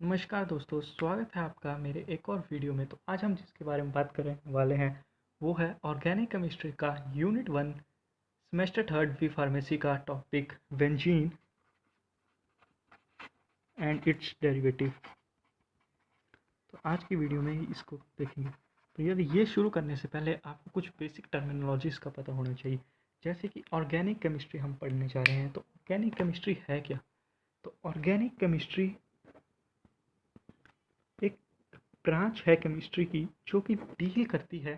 नमस्कार दोस्तों, स्वागत है आपका मेरे एक और वीडियो में। तो आज हम जिसके बारे में बात करने वाले हैं वो है ऑर्गेनिक केमिस्ट्री का यूनिट 1 सेमेस्टर 3 बी फार्मेसी का topic benzene and it's derivative. तो आज की वीडियो में ही इसको देखेंगे। तो यदि ये शुरू करने से पहले आपको कुछ बेसिक टर्मिनोलॉजीज का पता होना चाहिए, जैसे कि ऑर्गेनिक केमिस्ट्री हम पढ़ने जा रहे हैं। तो ऑर्गेनिक केमिस्ट्री है क्या? तो ऑर्गेनिक केमिस्ट्री एक ब्रांच है केमिस्ट्री की जो कि डील करती है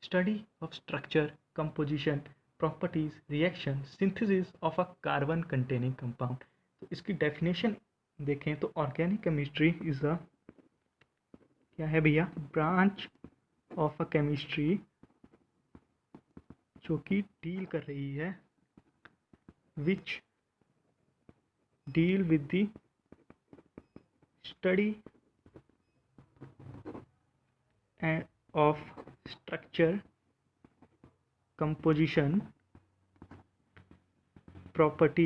study of structure, composition, properties, reaction, synthesis of a carbon containing compound. तो इसकी डेफिनेशन देखें तो ऑर्गेनिक केमिस्ट्री इज अ क्या है भैया, ब्रांच ऑफ अ केमिस्ट्री जो कि डील कर रही है which deal with the study of structure, composition, property,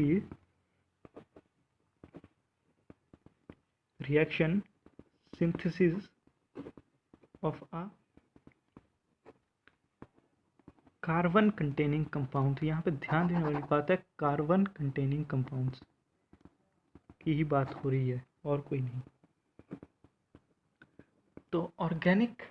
reaction, synthesis of a carbon containing compound. यहाँ पे ध्यान देने वाली बात है, कार्बन कंटेनिंग कंपाउंड्स की ही बात हो रही है और कोई नहीं। तो ऑर्गेनिक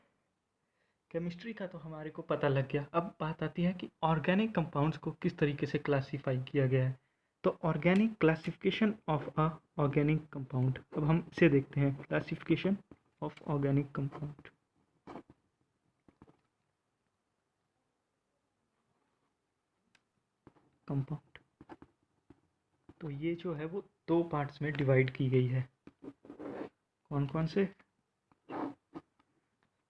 केमिस्ट्री का तो हमारे को पता लग गया। अब बात आती है कि ऑर्गेनिक कंपाउंड्स को किस तरीके से क्लासीफाई किया गया है। तो organic classification of a organic compound, अब हम इसे देखते हैं। Classification of organic compound. तो ये जो है वो दो पार्ट्स में डिवाइड की गई है। कौन कौन से?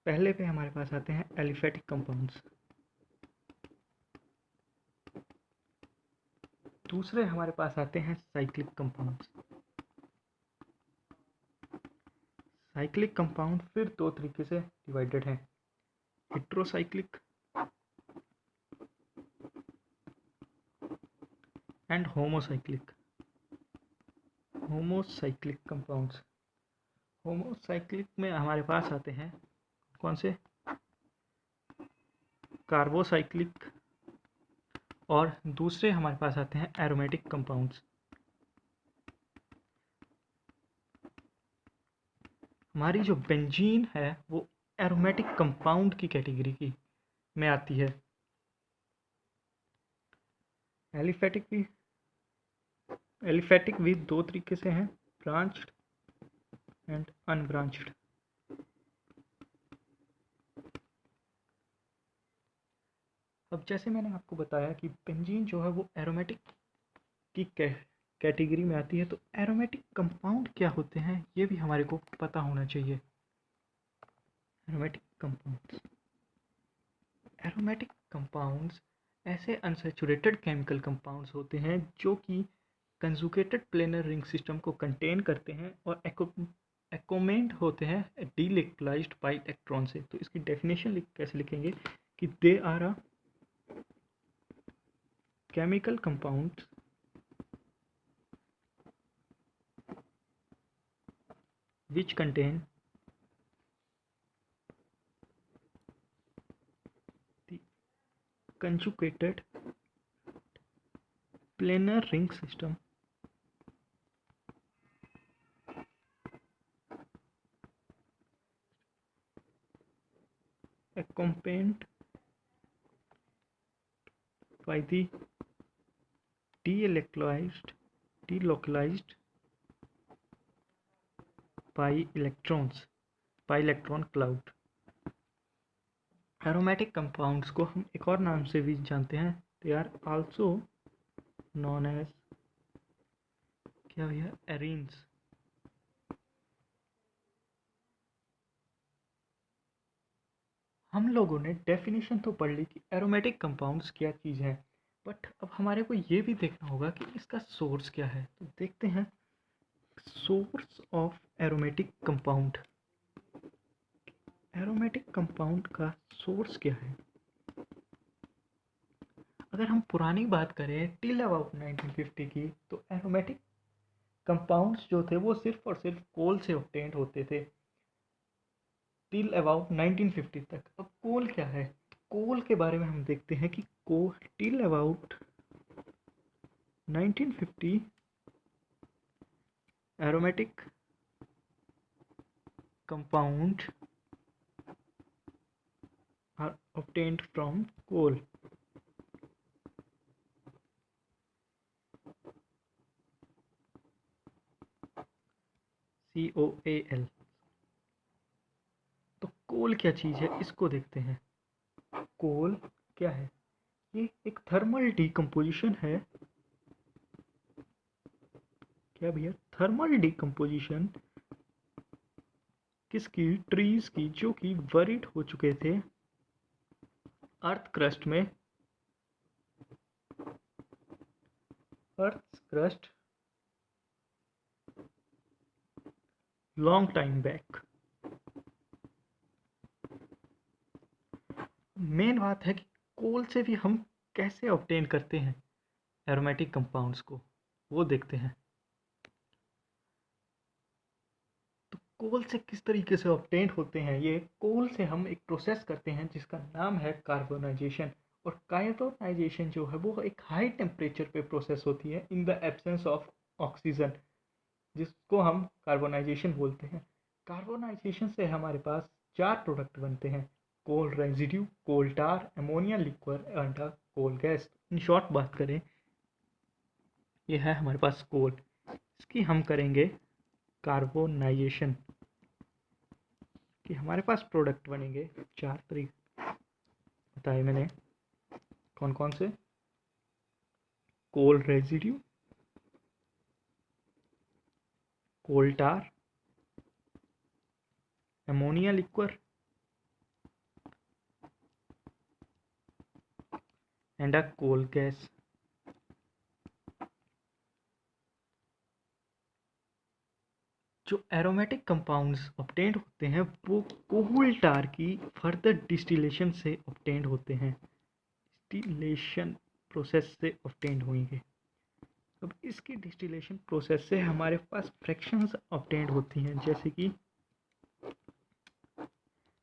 पहले पे हमारे पास आते हैं एलिफेटिक कंपाउंड्स, दूसरे हमारे पास आते हैं साइक्लिक कंपाउंड्स। साइक्लिक कंपाउंड फिर दो तरीके से डिवाइडेड है, heterocyclic and homocyclic. Homocyclic compounds, homocyclic में हमारे पास आते हैं कौन से? कार्बोसाइक्लिक, और दूसरे हमारे पास आते हैं एरोमेटिक कंपाउंड्स। हमारी जो बेंजीन है वो एरोमेटिक कंपाउंड की कैटेगरी की में आती है। एलिफेटिक भी दो तरीके से हैं, ब्रांच्ड एंड अनब्रांच्ड। अब जैसे मैंने आपको बताया कि बेंजीन जो है वो एरोमेटिक की कैटेगरी में आती है। तो एरोमेटिक कंपाउंड क्या होते हैं ये भी हमारे को पता होना चाहिए। एरोमेटिक कंपाउंड्स, एरोमेटिक कंपाउंड्स ऐसे अनसैचुरेटेड केमिकल कंपाउंड्स होते हैं जो कि कंजुगेटेड प्लेनर रिंग सिस्टम को कंटेन करते हैं और एकोमेंट होते हैं डीलिक्वलाइज्ड बाय इलेक्ट्रॉन से। तो इसकी डेफिनेशन कैसे लिखेंगे कि they are a chemical compounds which contain the conjugated planar ring system accompanied by the delocalized by electron cloud। Aromatic compounds को हम एक और नाम से भी जानते हैं, they are also known as क्या भैया, एरीन्स। हम लोगों ने डेफिनेशन तो पढ़ ली कि एरोमेटिक कंपाउंड्स क्या चीज़ है, बट अब हमारे को ये भी देखना होगा कि इसका सोर्स क्या है। तो देखते हैं source of aromatic compound. Aromatic compound का सोर्स क्या है? अगर हम पुरानी बात करें टिल अबाउट 1950 की, तो एरोमेटिक कंपाउंड्स जो थे वो सिर्फ और सिर्फ कोल से ऑब्टेन्ड होते थे टिल अबाउट 1950 तक। अब कोल क्या है? कोल के बारे में हम देखते हैं कि coal till about 1950 aromatic compound are obtained from coal. COAL। तो कोल क्या चीज़ है इसको देखते हैं। कोल क्या है? ये एक थर्मल डिकम्पोजिशन है। क्या भैया? थर्मल डिकम्पोजिशन किसकी? ट्रीज की, जो कि बरीड हो चुके थे अर्थ क्रस्ट में। Earth crust long time back. Main बात है कि कोल से भी हम कैसे ऑब्टेन करते हैं एरोमेटिक कंपाउंड्स को, वो देखते हैं। तो कोल से किस तरीके से ऑब्टेन होते हैं ये? कोल से हम एक प्रोसेस करते हैं जिसका नाम है कार्बोनाइजेशन। और कार्बोनाइजेशन जो है वो एक हाई टेम्परेचर पे प्रोसेस होती है in the absence of oxygen, जिसको हम कार्बोनाइजेशन बोलते हैं। कार्बोनाइजेशन से हमारे पास 4 प्रोडक्ट बनते हैं: coal residue, coal tar, ammonia liquor and coal gas. In short बात करें, ये है हमारे पास कोल। इसकी हम करेंगे कार्बोनाइजेशन कि हमारे पास प्रोडक्ट बनेंगे 4 तरीके बताए मैंने। कौन कौन से? Coal residue, coal tar, ammonia liquor and a coal gas. जो एरोमेटिक कंपाउंड्स ऑब्टेन्ड होते हैं वो कोल टार की फर्दर डिस्टिलेशन से ऑब्टेन्ड होते हैं, डिस्टिलेशन प्रोसेस से ऑब्टेन्ड होंगे। अब इसकी डिस्टिलेशन प्रोसेस से हमारे पास फ्रैक्शंस ऑब्टेन्ड होती हैं, जैसे कि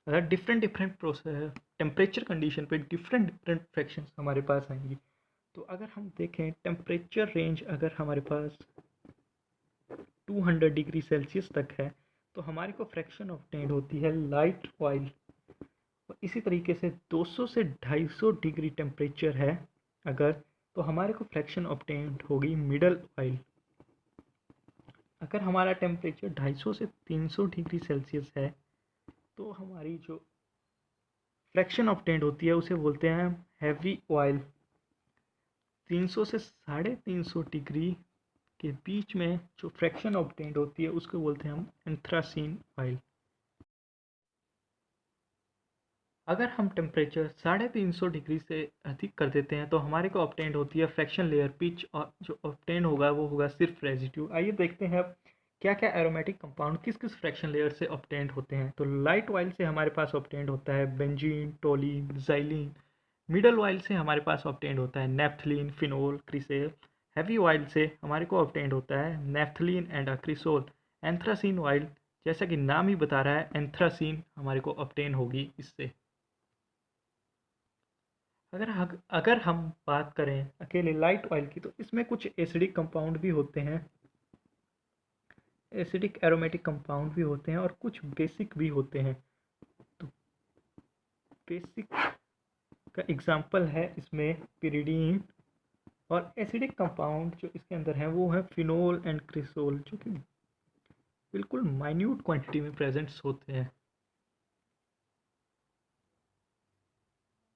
अगर different different process temperature condition पे डिफरेंट डिफरेंट फ्रैक्शंस हमारे पास आएंगी। तो अगर हम देखें टेम्परेचर रेंज अगर हमारे पास 200 डिग्री सेल्सियस तक है तो हमारे को फ्रैक्शन ऑब्टेन्ड होती है लाइट ऑयल। और इसी तरीके से 200 से 250 डिग्री टेम्परेचर है अगर, तो हमारे को फ्रैक्शन ऑब्टेन्ड होगी मिडल ऑयल। अगर हमारा टेम्परेचर 250 से 300 डिग्री सेल्सियस है तो हमारी जो फ्रैक्शन ऑब्टेन्ड होती है उसे बोलते हैं हैवी ऑयल। 300 से 350 डिग्री के बीच में जो फ्रैक्शन ऑब्टेन्ड होती है उसको बोलते हैं हम एंथ्रासीन ऑयल। अगर हम टेम्परेचर 350 डिग्री से अधिक कर देते हैं तो हमारे को ऑब्टेन्ड होती है फ्रैक्शन लेयर पिच, और जो ऑब्टेन होगा वो होगा सिर्फ रेजिड्यू। आइए देखते हैं अब क्या क्या एरोमेटिक कंपाउंड किस किस फ्रैक्शन लेयर से ऑब्टेन्ड होते हैं। तो लाइट ऑयल से हमारे पास ऑब्टेन्ड होता है बेंजीन, टोलीन, ज़ाइलीन। मिडल ऑयल से हमारे पास ऑब्टेन्ड होता है naphthalene, phenol, Crisil. Heavy oil से हमारे को ऑब्टेन्ड होता है naphthalene and cresol. Anthracene oil, जैसा कि नाम ही बता रहा है, एंथ्रासीन हमारे को ऑब्टेन होगी इससे। अगर हम बात करें अकेले लाइट ऑयल की तो इसमें कुछ एसिडिक कंपाउंड भी होते हैं, एसिडिक एरोमेटिक कंपाउंड भी होते हैं और कुछ बेसिक भी होते हैं। तो बेसिक का एग्जांपल है इसमें पिरिडीन, और एसिडिक कंपाउंड जो इसके अंदर हैं वो है फिनोल एंड क्रिसोल, जो कि बिल्कुल माइन्यूट क्वांटिटी में प्रेजेंट्स होते हैं।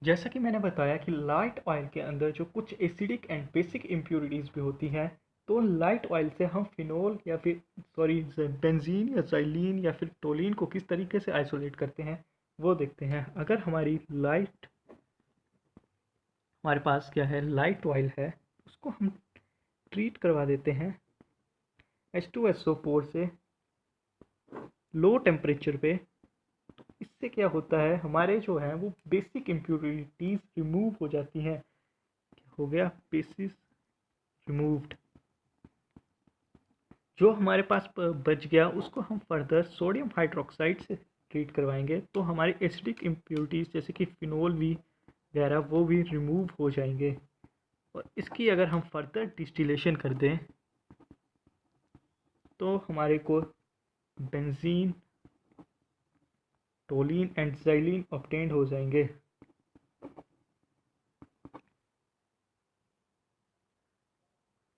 जैसा कि मैंने बताया कि लाइट ऑयल के अंदर जो कुछ एसिडिक एंड बेसिक इम्प्योरिटीज़ भी होती हैं, तो लाइट ऑयल से हम फिनोल या फिर बेंजीन या ज़ाइलीन या फिर टोलीन को किस तरीके से आइसोलेट करते हैं वो देखते हैं। अगर हमारे पास क्या है, लाइट ऑयल है, उसको हम ट्रीट करवा देते हैं H2SO4 से लो टेम्परेचर पे। इससे क्या होता है, हमारे जो हैं वो बेसिक इम्प्योरिटीज़ रिमूव हो जाती हैं। हो गया बेसिस रिमूव्ड। जो हमारे पास बच गया उसको हम फर्दर सोडियम हाइड्रोक्साइड से ट्रीट करवाएंगे, तो हमारी एसिडिक इम्प्योरिटीज़ जैसे कि फिनोल भी वगैरह वो भी रिमूव हो जाएंगे। और इसकी अगर हम फर्दर डिस्टिलेशन कर दें तो हमारे को बेंजीन, टोलीन एंड ज़ाइलीन ऑब्टेन्ड हो जाएंगे।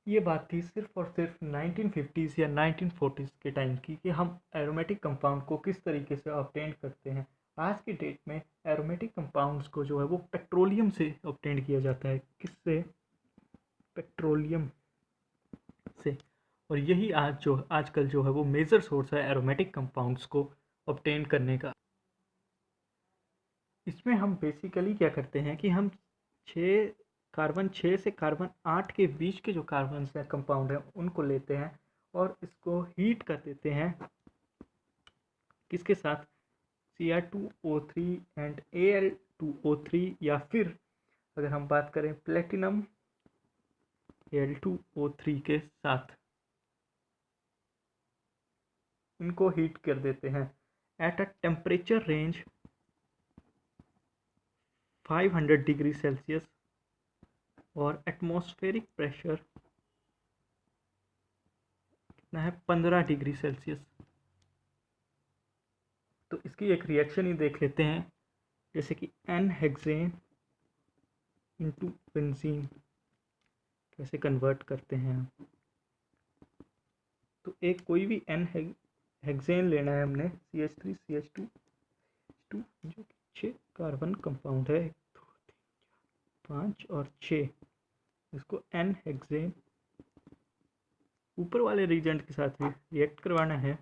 ये बात थी सिर्फ और सिर्फ 1950s या 1940s के टाइम की कि हम एरोमेटिक कंपाउंड को किस तरीके से ऑब्टेन करते हैं। आज की डेट में एरोमेटिक कंपाउंड्स को जो है वो पेट्रोलियम से ऑब्टेन किया जाता है। किससे? पेट्रोलियम से। और यही आजकल जो है वो मेजर सोर्स है एरोमेटिक कंपाउंड्स को ऑब्टेन करने का। इसमें हम बेसिकली क्या करते हैं कि हम कार्बन 6 से कार्बन 8 के बीच के जो कार्बन है कंपाउंड है उनको लेते हैं और इसको हीट कर देते हैं। किसके साथ? Cr2O3 एंड Al2O3, या फिर अगर हम बात करें प्लेटिनम Al2O3 के साथ, इनको हीट कर देते हैं at a temperature range 500 degree Celsius और एटमॉस्फेरिक प्रेशर कितना है? 15 डिग्री सेल्सियस। तो इसकी एक रिएक्शन ही देख लेते हैं, जैसे कि एन हेक्सेन इंटू बेंजीन कैसे कन्वर्ट करते हैं हम। तो एक कोई भी एन हेक्सेन लेना है हमने, CH3CH2 जो कि 6 कार्बन कंपाउंड है, 1 2 3 4 5 और 6। इसको एन हेक्सेन ऊपर वाले रीजेंट के साथ भी रिएक्ट करवाना है।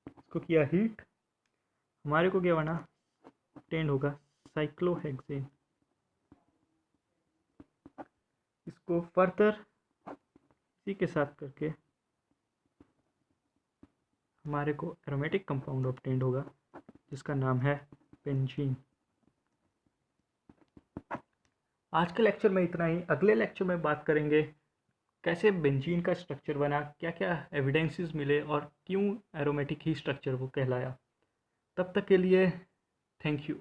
इसको किया हीट, हमारे को क्या बना? टेंड होगा साइक्लोहेक्सेन। इसको फर्दर इसी के साथ करके हमारे को एरोमेटिक कंपाउंड ऑब्टेन्ड होगा जिसका नाम है बेंजीन। आज के लेक्चर में इतना ही। अगले लेक्चर में बात करेंगे कैसे बेंजीन का स्ट्रक्चर बना, क्या क्या एविडेंसेस मिले और क्यों एरोमेटिक ही स्ट्रक्चर वो कहलाया। तब तक के लिए थैंक यू।